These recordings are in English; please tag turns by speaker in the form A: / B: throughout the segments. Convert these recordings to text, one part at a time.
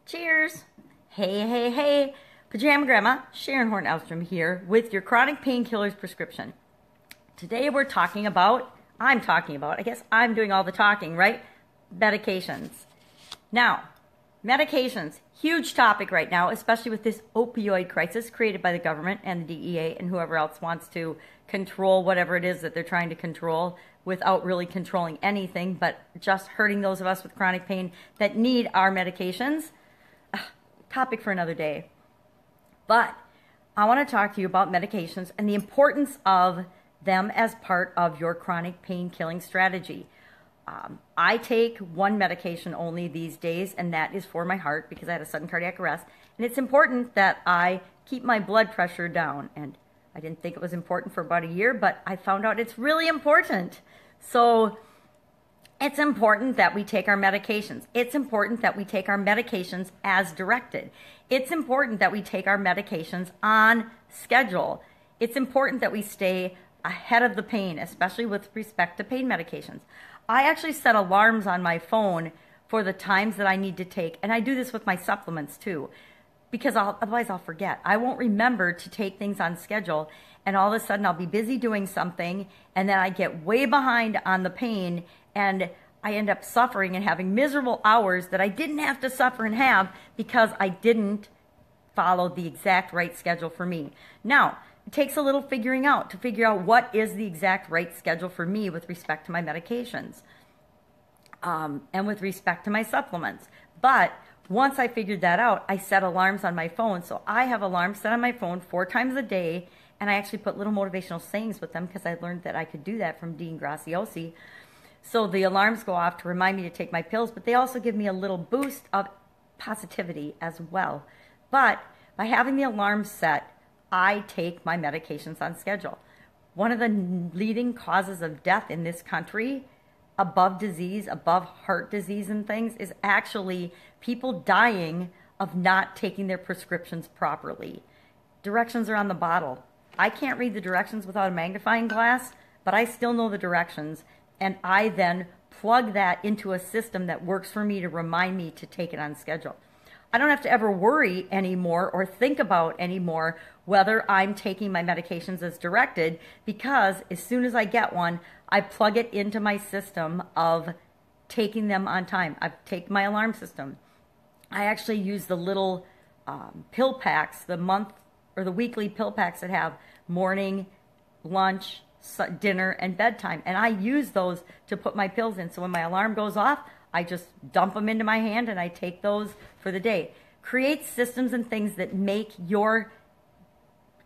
A: Cheers! Hey, hey, hey! Pajama Gramma, Horne-Ellstrom here with your chronic painkillers prescription. Today I'm talking about, I guess I'm doing all the talking, right? Medications. Now, medications, huge topic right now, especially with this opioid crisis created by the government and the DEA and whoever else wants to control whatever it is that they're trying to control without really controlling anything, but just hurting those of us with chronic pain that need our medications. Topic for another day. But I want to talk to you about medications and the importance of them as part of your chronic pain killing strategy. I take one medication only these days, and that is for my heart because I had a sudden cardiac arrest. And it's important that I keep my blood pressure down. And I didn't think it was important for about a year, but I found out it's really important. So it's important that we take our medications. It's important that we take our medications as directed. It's important that we take our medications on schedule. It's important that we stay ahead of the pain, especially with respect to pain medications. I actually set alarms on my phone for the times that I need to take, and I do this with my supplements too, because otherwise I'll forget. I won't remember to take things on schedule, and all of a sudden I'll be busy doing something, and then I get way behind on the pain, and I end up suffering and having miserable hours that I didn't have to suffer and have because I didn't follow the exact right schedule for me. Now, it takes a little figuring out to figure out what is the exact right schedule for me with respect to my medications and with respect to my supplements. But once I figured that out, I set alarms on my phone. So I have alarms set on my phone 4 times a day, and I actually put little motivational sayings with them because I learned that I could do that from Dean Graziosi. So the alarms go off to remind me to take my pills, but they also give me a little boost of positivity as well. But by having the alarms set, I take my medications on schedule. One of the leading causes of death in this country, above disease, above heart disease and things, is actually people dying of not taking their prescriptions properly. Directions are on the bottle. I can't read the directions without a magnifying glass, but I still know the directions. And I then plug that into a system that works for me to remind me to take it on schedule. I don't have to ever worry anymore or think about anymore whether I'm taking my medications as directed, because as soon as I get one, I plug it into my system of taking them on time. I take my alarm system. I actually use the little pill packs, the month or the weekly pill packs that have morning, lunch, dinner, and bedtime, and I use those to put my pills in. So when my alarm goes off, I just dump them into my hand and I take those for the day. Create systems and things that make your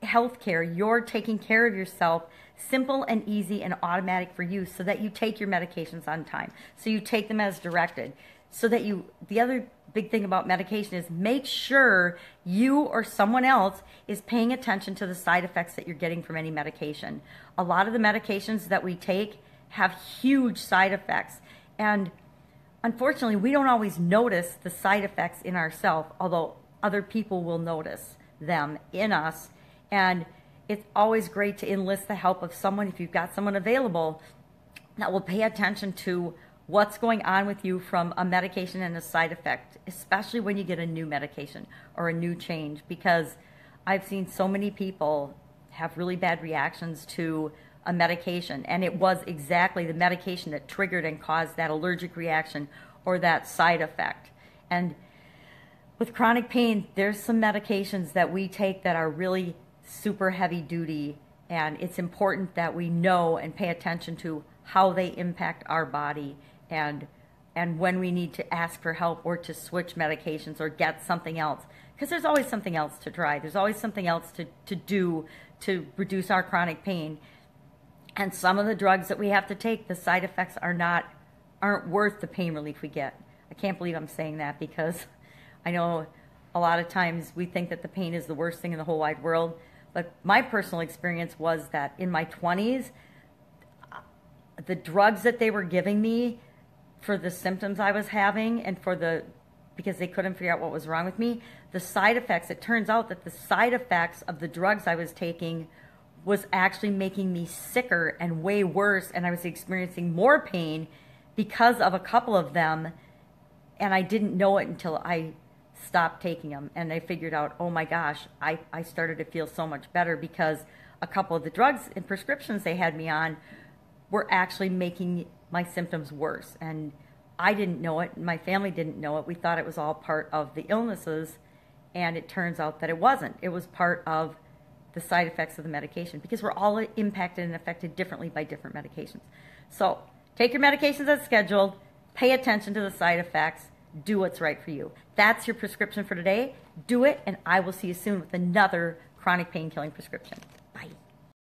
A: healthcare, your taking care of yourself, simple and easy and automatic for you, so that you take your medications on time, so you take them as directed, so that the other big thing about medication is make sure you or someone else is paying attention to the side effects that you're getting from any medication. A lot of the medications that we take have huge side effects, and unfortunately we don't always notice the side effects in ourselves, although other people will notice them in us. And it's always great to enlist the help of someone, if you've got someone available, that will pay attention to what's going on with you from a medication and a side effect, especially when you get a new medication or a new change, because I've seen so many people have really bad reactions to a medication, and it was exactly the medication that triggered and caused that allergic reaction or that side effect. And with chronic pain, there's some medications that we take that are really super heavy duty, and it's important that we know and pay attention to how they impact our body, and when we need to ask for help or to switch medications or get something else, because there's always something else to try. There's always something else to do to reduce our chronic pain. And some of the drugs that we have to take, the side effects aren't worth the pain relief we get. I can't believe I'm saying that, because I know a lot of times we think that the pain is the worst thing in the whole wide world. But my personal experience was that in my 20s, the drugs that they were giving me for the symptoms I was having and because they couldn't figure out what was wrong with me, the side effects, it turns out that the side effects of the drugs I was taking was actually making me sicker and way worse, and I was experiencing more pain because of a couple of them, and I didn't know it until I stopped taking them. And I figured out, oh my gosh, I started to feel so much better because a couple of the drugs and prescriptions they had me on were actually making my symptoms worse. And I didn't know it. My family didn't know it. We thought it was all part of the illnesses. And it turns out that it wasn't. It was part of the side effects of the medication, because we're all impacted and affected differently by different medications. So take your medications as scheduled, pay attention to the side effects, do what's right for you. That's your prescription for today. Do it, and I will see you soon with another chronic pain killing prescription.